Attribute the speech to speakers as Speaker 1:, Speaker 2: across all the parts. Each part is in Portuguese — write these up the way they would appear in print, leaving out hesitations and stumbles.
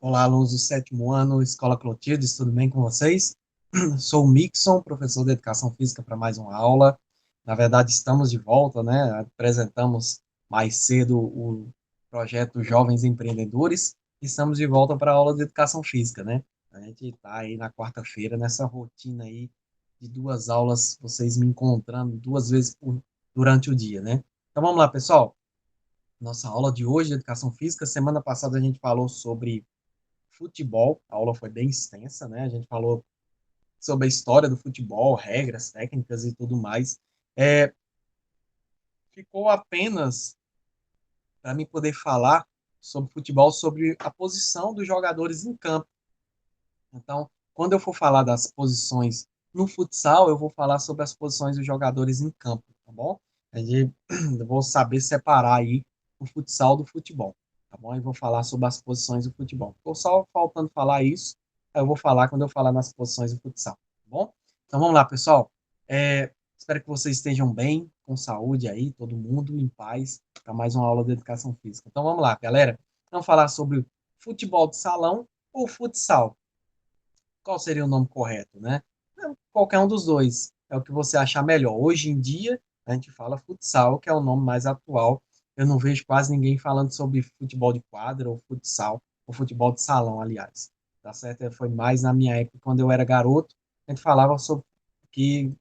Speaker 1: Olá, alunos do sétimo ano, Escola Clotilde, tudo bem com vocês? Sou o Mixon, professor de Educação Física para mais uma aula. Na verdade, estamos de volta, né? Apresentamos mais cedo o projeto Jovens Empreendedores e estamos de volta para a aula de Educação Física, né? A gente está aí na quarta-feira, nessa rotina aí de duas aulas, vocês me encontrando duas vezes durante o dia, né? Então vamos lá, pessoal. Nossa aula de hoje de Educação Física, semana passada a gente falou sobre futebol. A aula foi bem extensa, né? A gente falou sobre a história do futebol, regras, técnicas e tudo mais. É, ficou apenas para mim poder falar sobre futebol, sobre a posição dos jogadores em campo. Então, quando eu for falar das posições no futsal, eu vou falar sobre as posições dos jogadores em campo, tá bom? Eu vou saber separar aí o futsal do futebol, tá bom? E vou falar sobre as posições do futebol. Ficou só faltando falar isso, aí eu vou falar quando eu falar nas posições do futsal, tá bom? Então vamos lá, pessoal. Espero que vocês estejam bem, com saúde aí, todo mundo em paz, para mais uma aula de educação física. Então vamos lá, galera. Vamos falar sobre futebol de salão ou futsal. Qual seria o nome correto, né? Qualquer um dos dois. É o que você achar melhor. Hoje em dia, a gente fala futsal, que é o nome mais atual. Eu não vejo quase ninguém falando sobre futebol de quadra ou futsal, ou futebol de salão, aliás. Tá certo? Foi mais na minha época, quando eu era garoto, a gente falava sobre que,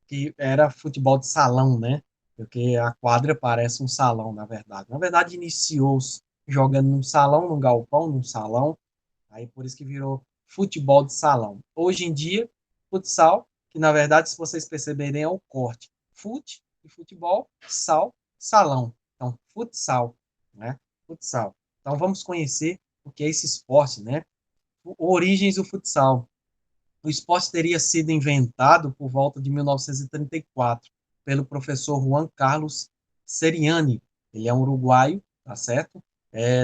Speaker 1: que era futebol de salão, né? Porque a quadra parece um salão, na verdade. Na verdade, iniciou jogando num salão, num galpão, num salão. Aí por isso que virou futebol de salão. Hoje em dia, futsal, que na verdade, se vocês perceberem, é o corte. Fute e futebol, sal, salão. Então, futsal, né? Futsal. Então, vamos conhecer o que é esse esporte, né? Origens do futsal. O esporte teria sido inventado por volta de 1934 pelo professor Juan Carlos Seriani. Ele é um uruguaio, tá certo?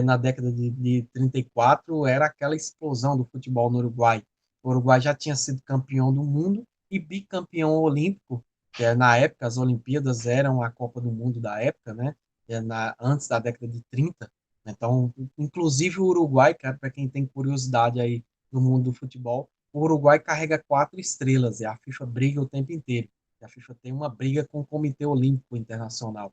Speaker 1: Na década de 34 era aquela explosão do futebol no Uruguai. O Uruguai já tinha sido campeão do mundo e bicampeão olímpico, que na época as Olimpíadas eram a Copa do Mundo da época, né? Antes da década de 30. Então, inclusive o Uruguai, cara, para quem tem curiosidade aí do mundo do futebol, o Uruguai carrega 4 estrelas e a FIFA briga o tempo inteiro. E a FIFA tem uma briga com o Comitê Olímpico Internacional.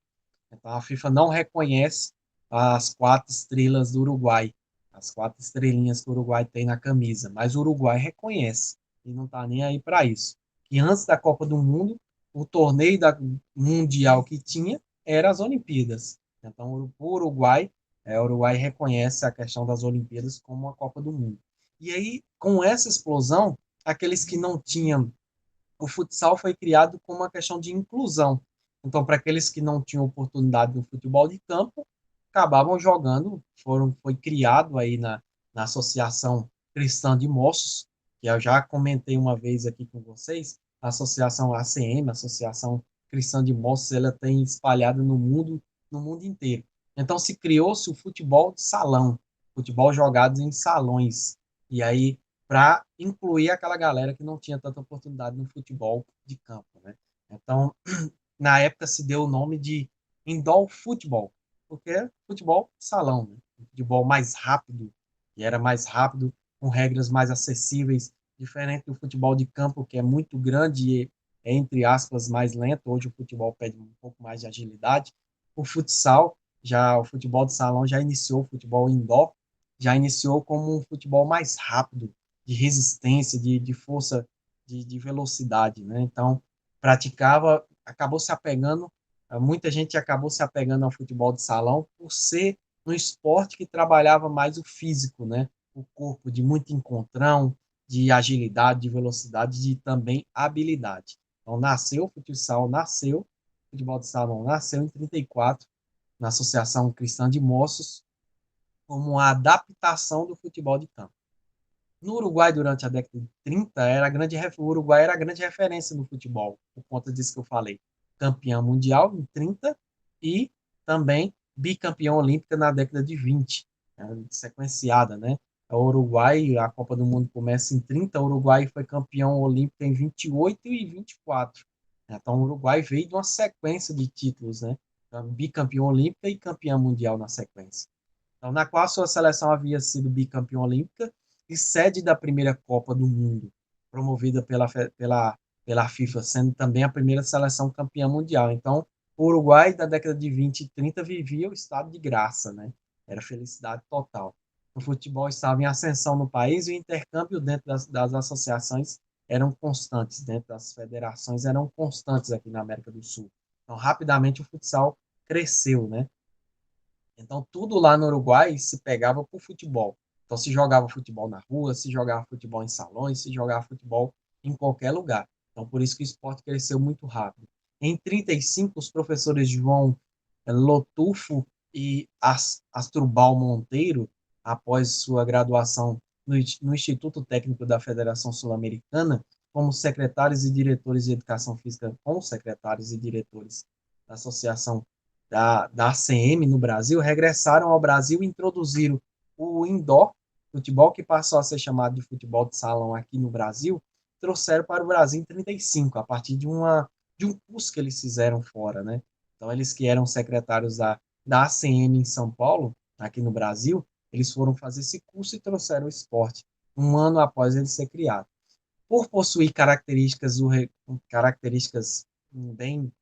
Speaker 1: Então a FIFA não reconhece as 4 estrelas do Uruguai, as 4 estrelinhas que o Uruguai tem na camisa, mas o Uruguai reconhece e não está nem aí para isso. E antes da Copa do Mundo, o torneio mundial que tinha era as Olimpíadas. Então o Uruguai reconhece a questão das Olimpíadas como a Copa do Mundo. E aí, com essa explosão, aqueles que não tinham. O futsal foi criado como uma questão de inclusão. Então, para aqueles que não tinham oportunidade no futebol de campo, acabavam jogando. Foi criado aí na Associação Cristã de Moços, que eu já comentei uma vez aqui com vocês, a Associação ACM, Associação Cristã de Moços, ela tem espalhada no mundo inteiro. Então, se criou-se o futebol de salão, futebol jogado em salões. E aí para incluir aquela galera que não tinha tanta oportunidade no futebol de campo, né? Então, na época se deu o nome de indoor futebol, porque é futebol de salão, né? Futebol mais rápido, e era mais rápido, com regras mais acessíveis, diferente do futebol de campo, que é muito grande e, entre aspas, mais lento. Hoje o futebol pede um pouco mais de agilidade. O futsal, já o futebol de salão já iniciou, o futebol indoor, já iniciou como um futebol mais rápido, de resistência, de força, de velocidade, né? Então, praticava, acabou se apegando, muita gente acabou se apegando ao futebol de salão por ser um esporte que trabalhava mais o físico, né? O corpo, de muito encontrão, de agilidade, de velocidade, de também habilidade. Então, nasceu o futsal, nasceu o futebol de salão, nasceu em 34, na Associação Cristã de Moços, como uma adaptação do futebol de campo. No Uruguai, durante a década de 30, o Uruguai era a grande referência no futebol, por conta disso que eu falei. Campeão mundial em 30 e também bicampeão olímpico na década de 20, sequenciada, né? O Uruguai, a Copa do Mundo começa em 30, o Uruguai foi campeão olímpico em 28 e 24. Então, o Uruguai veio de uma sequência de títulos, né? Então, bicampeão olímpico e campeão mundial na sequência. Então, na qual a sua seleção havia sido bicampeã olímpica e sede da primeira Copa do Mundo, promovida pela FIFA, sendo também a primeira seleção campeã mundial. Então, o Uruguai, da década de 20 e 30, vivia o estado de graça, né? Era felicidade total. O futebol estava em ascensão no país e o intercâmbio dentro das associações eram constantes, dentro das federações eram constantes aqui na América do Sul. Então, rapidamente o futsal cresceu, né? Então, tudo lá no Uruguai se pegava por futebol. Então, se jogava futebol na rua, se jogava futebol em salões, se jogava futebol em qualquer lugar. Então, por isso que o esporte cresceu muito rápido. Em 35, os professores João Lotufo e Astrubal Monteiro, após sua graduação no Instituto Técnico da Federação Sul-Americana, como secretários e diretores de educação física, como secretários e diretores da Associação da ACM no Brasil, regressaram ao Brasil e introduziram o indoor, futebol que passou a ser chamado de futebol de salão aqui no Brasil, trouxeram para o Brasil em 35, a partir de um curso que eles fizeram fora, né? Então, eles que eram secretários da ACM em São Paulo, aqui no Brasil, eles foram fazer esse curso e trouxeram o esporte, um ano após ele ser criado. Por possuir características bem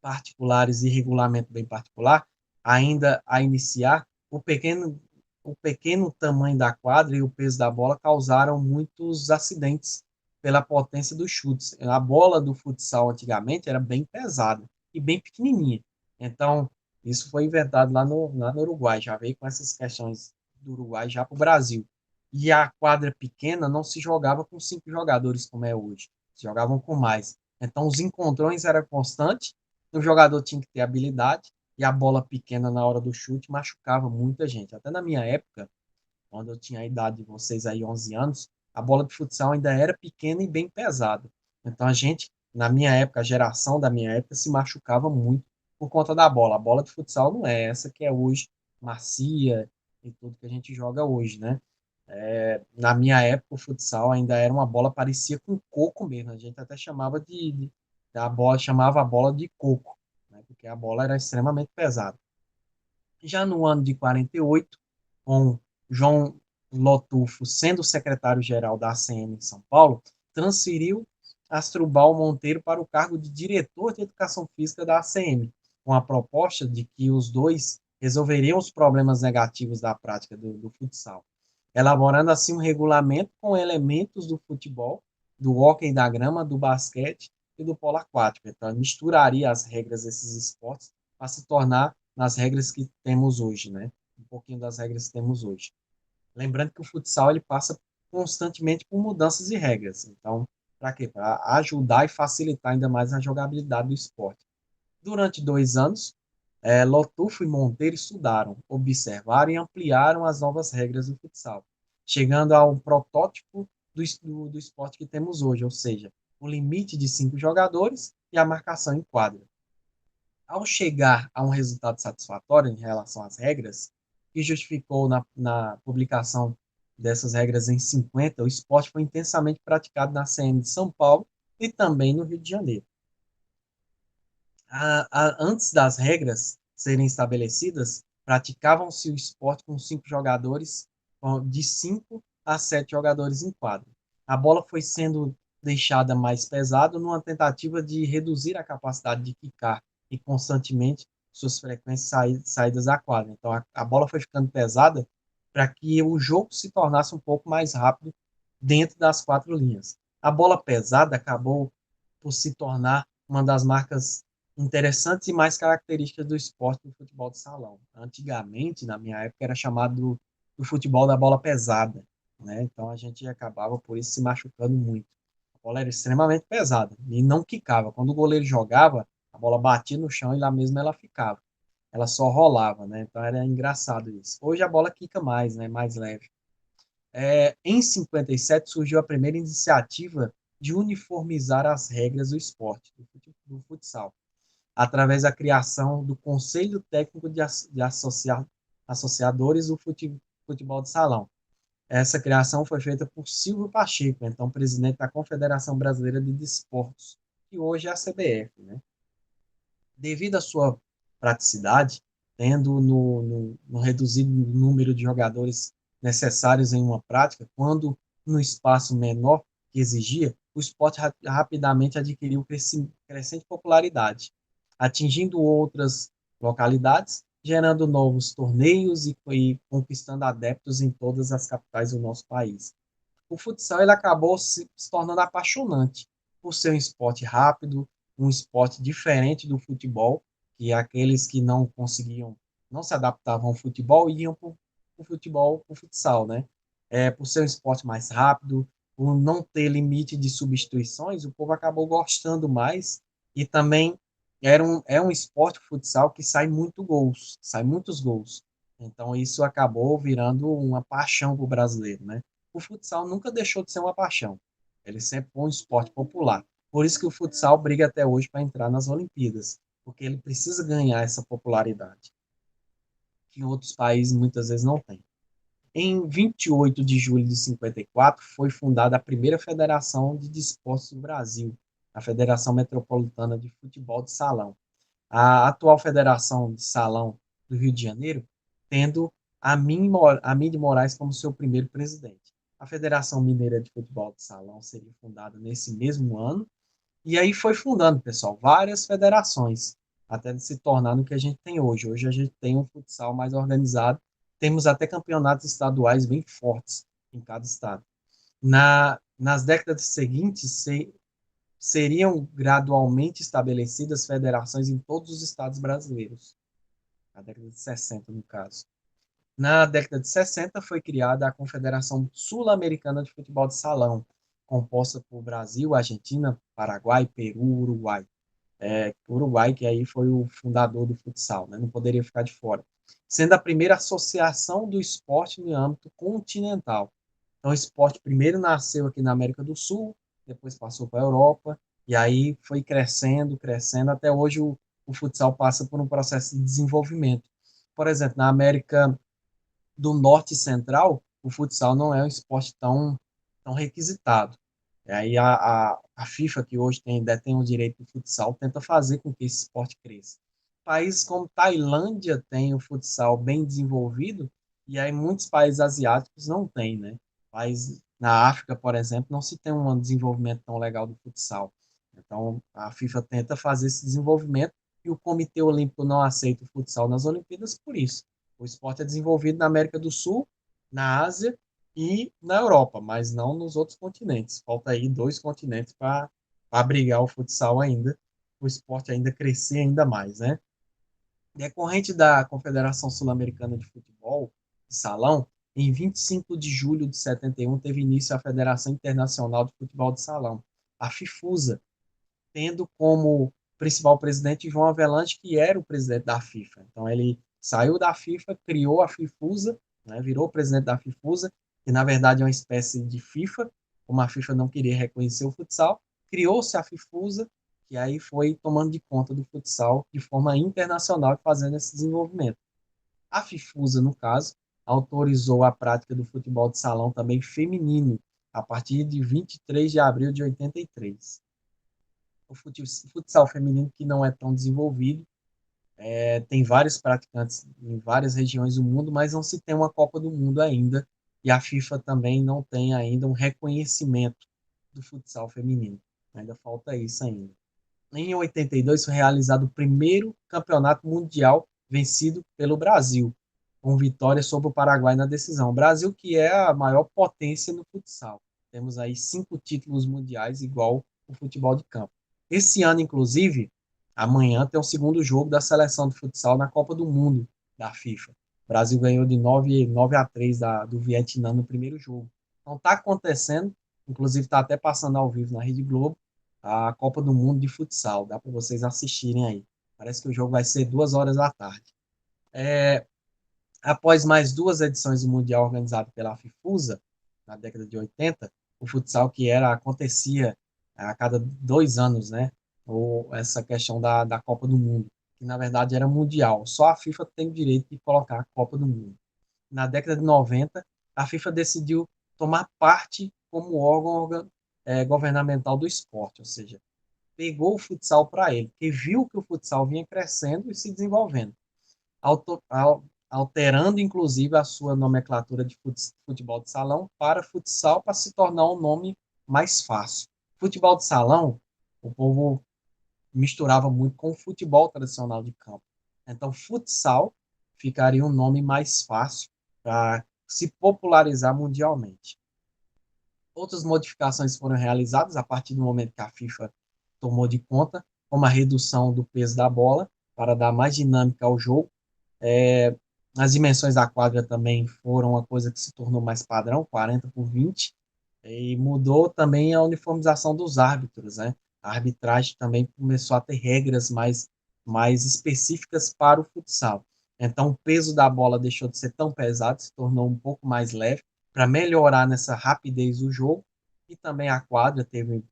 Speaker 1: particulares e regulamento bem particular, ainda a iniciar, o pequeno tamanho da quadra e o peso da bola causaram muitos acidentes pela potência dos chutes. A bola do futsal antigamente era bem pesada e bem pequenininha. Então, isso foi inventado lá no Uruguai, já veio com essas questões do Uruguai já para o Brasil. E a quadra pequena não se jogava com 5 jogadores como é hoje, se jogavam com mais. Então, os encontrões eram constantes, o jogador tinha que ter habilidade e a bola pequena na hora do chute machucava muita gente. Até na minha época, quando eu tinha a idade de vocês aí, 11 anos, a bola de futsal ainda era pequena e bem pesada. Então a gente, na minha época, a geração da minha época se machucava muito por conta da bola. A bola de futsal não é essa que é hoje macia e tudo que a gente joga hoje, né? Na minha época, o futsal ainda era uma bola parecia com coco mesmo. A gente até chamava a bola, chamava a bola de coco, né? Porque a bola era extremamente pesada. Já no ano de 48, com João Lotufo sendo secretário-geral da ACM em São Paulo, transferiu Astrubal Monteiro para o cargo de diretor de educação física da ACM, com a proposta de que os dois resolveriam os problemas negativos da prática do futsal, elaborando assim um regulamento com elementos do futebol, do hóquei da grama, do basquete e do polo aquático. Então, misturaria as regras desses esportes para se tornar nas regras que temos hoje, né? Um pouquinho das regras que temos hoje. Lembrando que o futsal ele passa constantemente por mudanças de regras. Então, para quê? Para ajudar e facilitar ainda mais a jogabilidade do esporte. Durante 2 anos, Lotufo e Monteiro estudaram, observaram e ampliaram as novas regras do futsal, chegando ao protótipo do esporte que temos hoje, ou seja, o limite de 5 jogadores e a marcação em quadra. Ao chegar a um resultado satisfatório em relação às regras, que justificou na publicação dessas regras em 50, o esporte foi intensamente praticado na CM de São Paulo e também no Rio de Janeiro. Antes das regras serem estabelecidas, praticavam-se o esporte com 5 jogadores, de 5 a 7 jogadores em quadro. A bola foi sendo deixada mais pesada numa tentativa de reduzir a capacidade de quicar e constantemente suas frequências saídas da quadra. Então a bola foi ficando pesada para que o jogo se tornasse um pouco mais rápido dentro das 4 linhas. A bola pesada acabou por se tornar uma das marcas interessantes e mais características do esporte do futebol de salão. Antigamente, na minha época, era chamado do futebol da bola pesada, né? Então a gente acabava por isso se machucando muito. A bola era extremamente pesada e não quicava. Quando o goleiro jogava, a bola batia no chão e lá mesmo ela ficava. Ela só rolava, né? Então era engraçado isso. Hoje a bola quica mais, né? Mais leve. Em 57 surgiu a primeira iniciativa de uniformizar as regras do esporte, do futsal, através da criação do Conselho Técnico de Associadores do Futebol de Salão. Essa criação foi feita por Silvio Pacheco, então presidente da Confederação Brasileira de Desportos, que hoje é a CBF, né? Devido à sua praticidade, tendo no reduzido número de jogadores necessários em uma prática, quando no espaço menor que exigia, o esporte rapidamente adquiriu crescente popularidade, atingindo outras localidades, gerando novos torneios e conquistando adeptos em todas as capitais do nosso país. O futsal ele acabou se tornando apaixonante por ser um esporte rápido, um esporte diferente do futebol, que aqueles que não conseguiam, não se adaptavam ao futebol, iam para o futebol, para o futsal, né? Por ser um esporte mais rápido, por não ter limite de substituições, o povo acabou gostando mais e também é um esporte futsal que sai muitos gols. Então isso acabou virando uma paixão para o brasileiro, né? O futsal nunca deixou de ser uma paixão. Ele sempre foi um esporte popular. Por isso que o futsal briga até hoje para entrar nas Olimpíadas, porque ele precisa ganhar essa popularidade, que outros países muitas vezes não têm. Em 28 de julho de 54, foi fundada a primeira federação de desportos do Brasil, a Federação Metropolitana de Futebol de Salão. A atual Federação de Salão do Rio de Janeiro, tendo Amin de Moraes como seu primeiro presidente. A Federação Mineira de Futebol de Salão seria fundada nesse mesmo ano, e aí foi fundando, pessoal, várias federações, até se tornar no que a gente tem hoje. Hoje a gente tem um futsal mais organizado, temos até campeonatos estaduais bem fortes em cada estado. Nas décadas seguintes, seriam gradualmente estabelecidas federações em todos os estados brasileiros, na década de 60, no caso. Na década de 60, foi criada a Confederação Sul-Americana de Futebol de Salão, composta por Brasil, Argentina, Paraguai, Peru, Uruguai. Uruguai, que aí foi o fundador do futsal, né? Não poderia ficar de fora. Sendo a primeira associação do esporte no âmbito continental. Então, o esporte primeiro nasceu aqui na América do Sul, depois passou para a Europa, e aí foi crescendo, crescendo, até hoje o futsal passa por um processo de desenvolvimento. Por exemplo, na América do Norte e Central, o futsal não é um esporte tão requisitado. E aí a FIFA, que hoje detém o direito do futsal, tenta fazer com que esse esporte cresça. Países como Tailândia têm o futsal bem desenvolvido, e aí muitos países asiáticos não têm, né? Países na África, por exemplo, não se tem um desenvolvimento tão legal do futsal. Então, a FIFA tenta fazer esse desenvolvimento e o Comitê Olímpico não aceita o futsal nas Olimpíadas por isso. O esporte é desenvolvido na América do Sul, na Ásia e na Europa, mas não nos outros continentes. Falta aí dois continentes para abrigar o futsal ainda, o esporte ainda crescer ainda mais, né? Decorrente da Confederação Sul-Americana de Futebol, de Salão, em 25 de julho de 71 teve início a Federação Internacional de Futebol de Salão, a FIFUSA, tendo como principal presidente João Avelange, que era o presidente da FIFA. Então ele saiu da FIFA, criou a FIFUSA, né, virou presidente da FIFUSA, que na verdade é uma espécie de FIFA, como a FIFA não queria reconhecer o futsal, criou-se a FIFUSA, que aí foi tomando de conta do futsal de forma internacional e fazendo esse desenvolvimento. A FIFUSA, no caso, autorizou a prática do futebol de salão também feminino, a partir de 23 de abril de 83. O futsal feminino que não é tão desenvolvido, tem vários praticantes em várias regiões do mundo, mas não se tem uma Copa do Mundo ainda, e a FIFA também não tem ainda um reconhecimento do futsal feminino. Ainda falta isso ainda. Em 82 foi realizado o primeiro campeonato mundial vencido pelo Brasil, com vitória sobre o Paraguai na decisão. O Brasil, que é a maior potência no futsal. Temos aí 5 títulos mundiais, igual o futebol de campo. Esse ano, inclusive, amanhã tem o segundo jogo da seleção de futsal na Copa do Mundo da FIFA. O Brasil ganhou de 9-3 do Vietnã no primeiro jogo. Então está acontecendo, inclusive está até passando ao vivo na Rede Globo, a Copa do Mundo de futsal. Dá para vocês assistirem aí. Parece que o jogo vai ser 2 horas da tarde. Após mais duas edições do Mundial organizado pela FIFUSA, na década de 80, o futsal acontecia a cada 2 anos, né? Ou essa questão da Copa do Mundo, que na verdade era mundial. Só a FIFA tem o direito de colocar a Copa do Mundo. Na década de 90, a FIFA decidiu tomar parte como órgão governamental do esporte, ou seja, pegou o futsal para ele, porque viu que o futsal vinha crescendo e se desenvolvendo. alterando inclusive a sua nomenclatura de futebol de salão para futsal, para se tornar um nome mais fácil. Futebol de salão, o povo misturava muito com o futebol tradicional de campo. Então, futsal ficaria um nome mais fácil para se popularizar mundialmente. Outras modificações foram realizadas a partir do momento que a FIFA tomou de conta, como a redução do peso da bola para dar mais dinâmica ao jogo. As dimensões da quadra também foram uma coisa que se tornou mais padrão, 40 por 20, e mudou também a uniformização dos árbitros, né? A arbitragem também começou a ter regras mais específicas para o futsal. Então, o peso da bola deixou de ser tão pesado, se tornou um pouco mais leve, para melhorar nessa rapidez do jogo, e também a quadra teve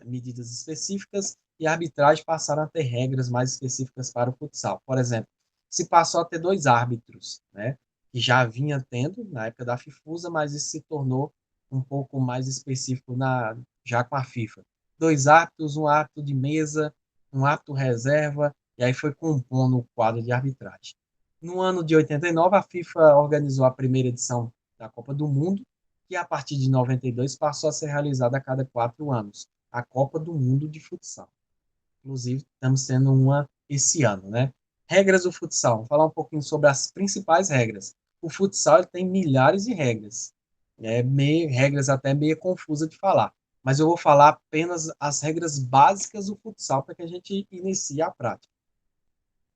Speaker 1: medidas específicas, e a arbitragem passaram a ter regras mais específicas para o futsal. Por exemplo, se passou a ter dois árbitros, né? Que já vinha tendo na época da FIFUSA, mas isso se tornou um pouco mais específico já com a FIFA. Dois árbitros, um árbitro de mesa, um árbitro reserva, e aí foi compondo o quadro de arbitragem. No ano de 89, a FIFA organizou a primeira edição da Copa do Mundo, que a partir de 92 passou a ser realizada a cada 4 anos, a Copa do Mundo de Futsal. Inclusive, estamos tendo uma esse ano, né? Regras do futsal. Vou falar um pouquinho sobre as principais regras. O futsal ele tem milhares de regras. Regras até meio confusa de falar. Mas eu vou falar apenas as regras básicas do futsal para que a gente inicie a prática.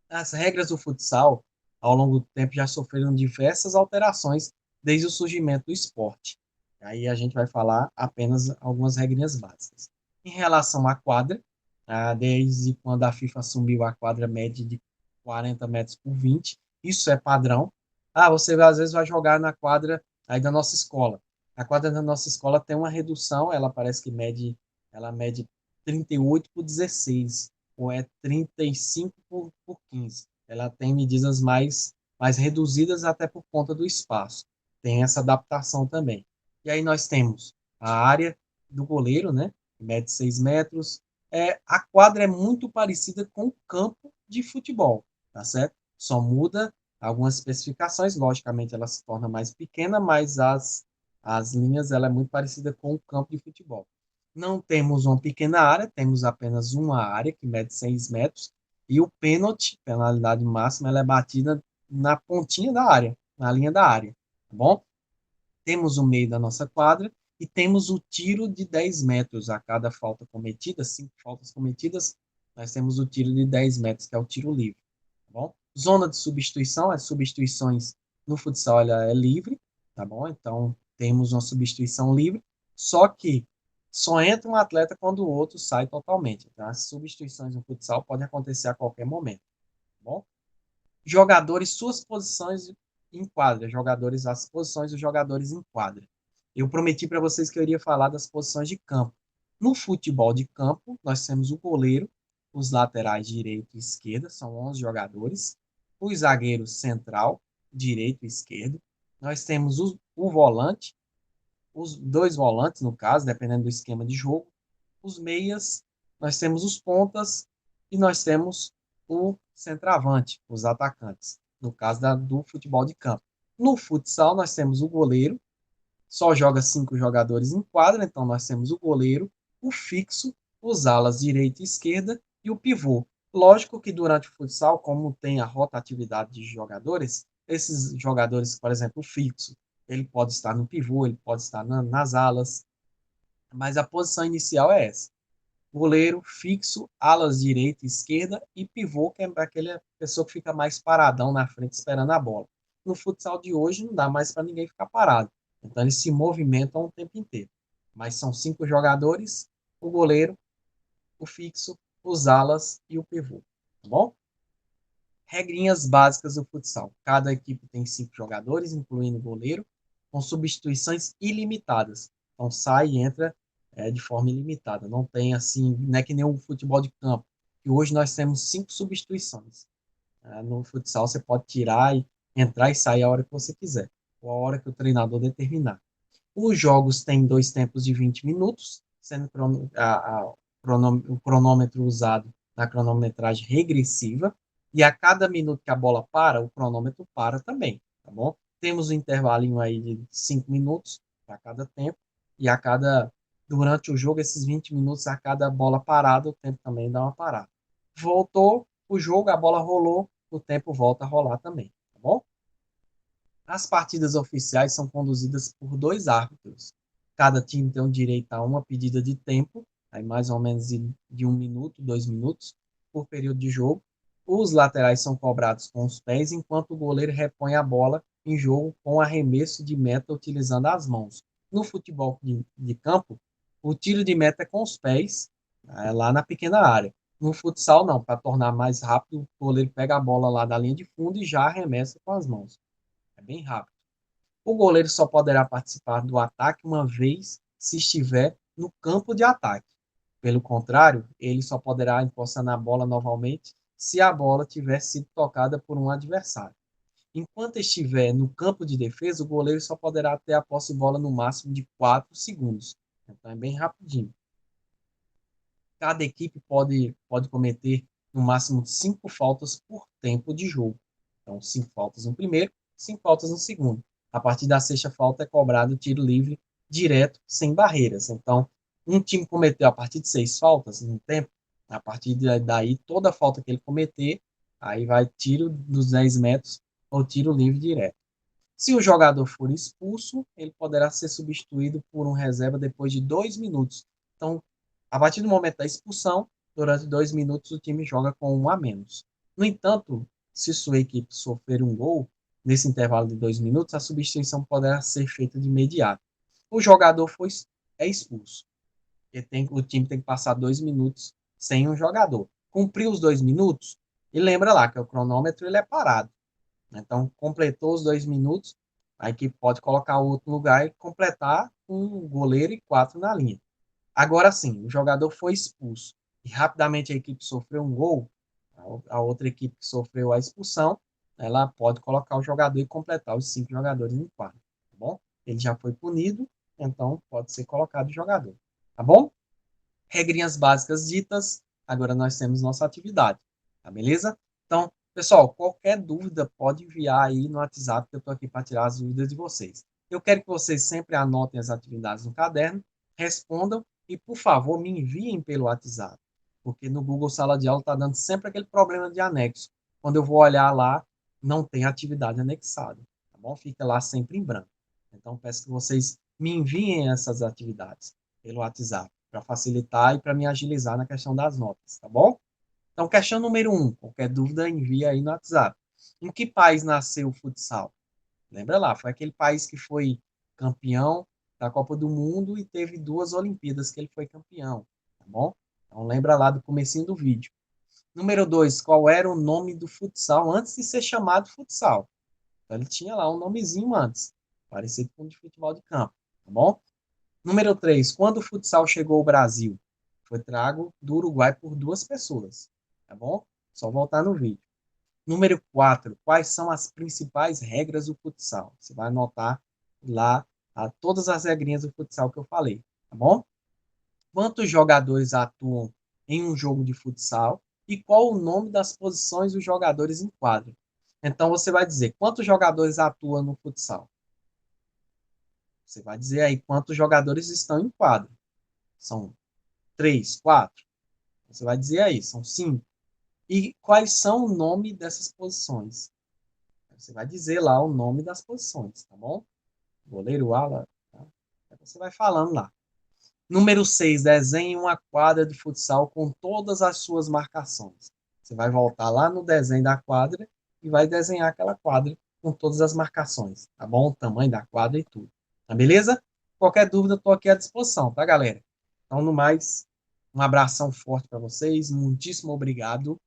Speaker 1: As regras do futsal, ao longo do tempo, já sofreram diversas alterações desde o surgimento do esporte. Aí a gente vai falar apenas algumas regrinhas básicas. Em relação à quadra, desde quando a FIFA assumiu a quadra média de 40 metros por 20, isso é padrão. Você às vezes vai jogar na quadra aí da nossa escola. A quadra da nossa escola tem uma redução, ela parece que ela mede 38 por 16 ou é 35 por 15. Ela tem medidas mais reduzidas até por conta do espaço. Tem essa adaptação também. E aí nós temos a área do goleiro, né? Que mede 6 metros. A quadra é muito parecida com o campo de futebol, tá certo? Só muda algumas especificações. Logicamente, ela se torna mais pequena, mas as linhas ela é muito parecida com o campo de futebol. Não temos uma pequena área, temos apenas uma área que mede 6 metros, e o pênalti, penalidade máxima, ela é batida na pontinha da área, na linha da área, tá bom? Temos o meio da nossa quadra e temos o tiro de 10 metros a cada falta cometida, 5 faltas cometidas, nós temos o tiro de 10 metros, que é o tiro livre, tá bom? Zona de substituição, as substituições no futsal ela é livre, tá bom? Então, temos uma substituição livre, só que só entra um atleta quando o outro sai totalmente. Então, as substituições no futsal podem acontecer a qualquer momento, tá bom? Jogadores, suas posições em quadra, jogadores, as posições dos jogadores em quadra. Eu prometi para vocês que eu iria falar das posições de campo. No futebol de campo, nós temos o goleiro, os laterais direito e esquerda, são 11 jogadores, o zagueiro central, direito e esquerdo, nós temos o volante, os dois volantes, no caso, dependendo do esquema de jogo, os meias, nós temos os pontas e nós temos o centroavante, os atacantes, no caso do futebol de campo. No futsal, nós temos o goleiro, só joga 5 jogadores em quadra, então nós temos o goleiro, o fixo, os alas direita e esquerda e o pivô. Lógico que durante o futsal, como tem a rotatividade de jogadores, esses jogadores, por exemplo, o fixo, ele pode estar no pivô, ele pode estar nas alas, mas a posição inicial é essa: goleiro, fixo, alas direita e esquerda e pivô, que é aquela pessoa que fica mais paradão na frente esperando a bola. No futsal de hoje não dá mais para ninguém ficar parado. Então eles se movimentam o tempo inteiro. Mas são 5 jogadores: o goleiro, o fixo, os alas e o pivô. Tá bom? Regrinhas básicas do futsal. Cada equipe tem 5 jogadores, incluindo o goleiro, com substituições ilimitadas. Então sai e entra de forma ilimitada. Não tem assim, não é que nem o futebol de campo, que hoje nós temos 5 substituições. No futsal você pode tirar e entrar e sair a hora que você quiser, ou a hora que o treinador determinar. Os jogos têm 2 tempos de 20 minutos, sendo o cronômetro usado na cronometragem regressiva. E a cada minuto que a bola para, o cronômetro para também, tá bom? Temos um intervalinho aí de 5 minutos para cada tempo, e durante o jogo, esses 20 minutos, a cada bola parada, o tempo também dá uma parada. Voltou o jogo, a bola rolou, o tempo volta a rolar também, tá bom? As partidas oficiais são conduzidas por dois árbitros. Cada time tem o direito a uma pedida de tempo, aí mais ou menos de 1 minuto, 2 minutos, por período de jogo. Os laterais são cobrados com os pés, enquanto o goleiro repõe a bola em jogo com arremesso de meta utilizando as mãos. No futebol de campo, o tiro de meta é com os pés, lá na pequena área. No futsal, não, para tornar mais rápido, o goleiro pega a bola lá da linha de fundo e já arremessa com as mãos. É bem rápido. O goleiro só poderá participar do ataque uma vez se estiver no campo de ataque. Pelo contrário, ele só poderá encostar na bola novamente se a bola tiver sido tocada por um adversário. Enquanto estiver no campo de defesa, o goleiro só poderá ter a posse de bola no máximo de 4 segundos. Então é bem rapidinho. Cada equipe pode cometer no máximo 5 faltas por tempo de jogo. Então, 5 faltas no primeiro, 5 faltas no segundo. A partir da sexta falta é cobrado o tiro livre direto, sem barreiras. Então, um time cometeu a partir de 6 faltas no tempo, a partir daí, toda falta que ele cometer, aí vai tiro dos 10 metros ou tiro livre direto. Se o jogador for expulso, ele poderá ser substituído por um reserva depois de 2 minutos. Então, a partir do momento da expulsão, durante 2 minutos, o time joga com um a menos. No entanto, se sua equipe sofrer um gol, nesse intervalo de 2 minutos, a substituição poderá ser feita de imediato. O jogador é expulso. O time tem que passar 2 minutos sem um jogador. Cumpriu os 2 minutos, e lembra lá que o cronômetro ele é parado. Então, completou os 2 minutos, a equipe pode colocar o outro lugar e completar um goleiro e 4 na linha. Agora sim, o jogador foi expulso e rapidamente a equipe sofreu um gol, a outra equipe que sofreu a expulsão, ela pode colocar o jogador e completar os 5 jogadores em quadro, tá bom? Ele já foi punido, então pode ser colocado o jogador, tá bom? Regrinhas básicas ditas, agora nós temos nossa atividade, tá beleza? Então, pessoal, qualquer dúvida pode enviar aí no WhatsApp, que eu estou aqui para tirar as dúvidas de vocês. Eu quero que vocês sempre anotem as atividades no caderno, respondam e, por favor, me enviem pelo WhatsApp, porque no Google Sala de Aula está dando sempre aquele problema de anexo. Quando eu vou olhar lá, não tem atividade anexada, tá bom? Fica lá sempre em branco. Então, peço que vocês me enviem essas atividades pelo WhatsApp, para facilitar e para me agilizar na questão das notas, tá bom? Então, questão número 1, qualquer dúvida envia aí no WhatsApp. Em que país nasceu o futsal? Lembra lá, foi aquele país que foi campeão da Copa do Mundo e teve 2 Olimpíadas que ele foi campeão, tá bom? Então, lembra lá do comecinho do vídeo. Número 2, qual era o nome do futsal antes de ser chamado futsal? Então, ele tinha lá um nomezinho antes, parecido com o de futebol de campo, tá bom? Número 3, quando o futsal chegou ao Brasil? Foi trago do Uruguai por 2 pessoas, tá bom? Só voltar no vídeo. Número 4, quais são as principais regras do futsal? Você vai anotar lá todas as regrinhas do futsal que eu falei, tá bom? Quantos jogadores atuam em um jogo de futsal e qual o nome das posições dos jogadores em quadro? Então você vai dizer quantos jogadores atuam no futsal. Você vai dizer aí quantos jogadores estão em quadro. São 3, 4. Você vai dizer aí, são 5. E quais são o nome dessas posições? Você vai dizer lá o nome das posições, tá bom? Goleiro, ala, tá? Você vai falando lá. Número 6, desenhe uma quadra de futsal com todas as suas marcações. Você vai voltar lá no desenho da quadra e vai desenhar aquela quadra com todas as marcações, tá bom? O tamanho da quadra e tudo. Tá beleza? Qualquer dúvida, estou aqui à disposição, tá, galera? Então, no mais, um abração forte para vocês, muitíssimo obrigado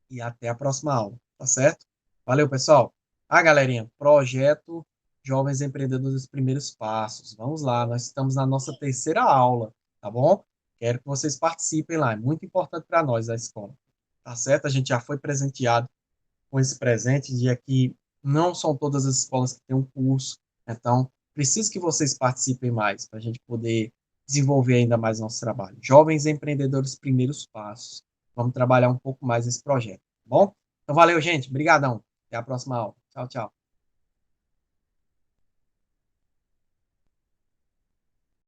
Speaker 1: e até a próxima aula, tá certo? Valeu, pessoal. Galerinha, projeto Jovens Empreendedores dos Primeiros Passos. Vamos lá, nós estamos na nossa terceira aula, tá bom? Quero que vocês participem lá, é muito importante para nós da escola, tá certo? A gente já foi presenteado com esse presente, de que não são todas as escolas que têm um curso, então preciso que vocês participem mais, para a gente poder desenvolver ainda mais nosso trabalho. Jovens Empreendedores Primeiros Passos. Vamos trabalhar um pouco mais esse projeto, tá bom? Então, valeu, gente. Obrigadão. Até a próxima aula. Tchau, tchau.